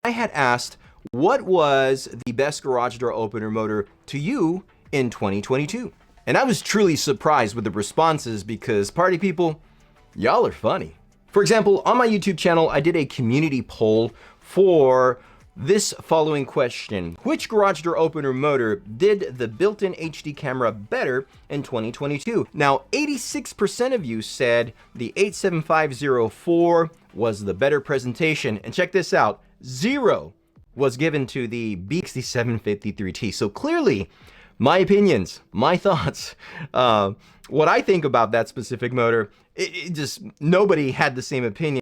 I had asked, what was the best garage door opener motor to you in 2022? And I was truly surprised with the responses because party people, y'all are funny. For example, on my YouTube channel, I did a community poll for this following question: which garage door opener motor did the built-in HD camera better in 2022? Now, 86% of you said the 87504 was the better presentation. And check this out, 0 was given to the B6753T. So clearly, my opinions, my thoughts, what I think about that specific motor, it just, nobody had the same opinion.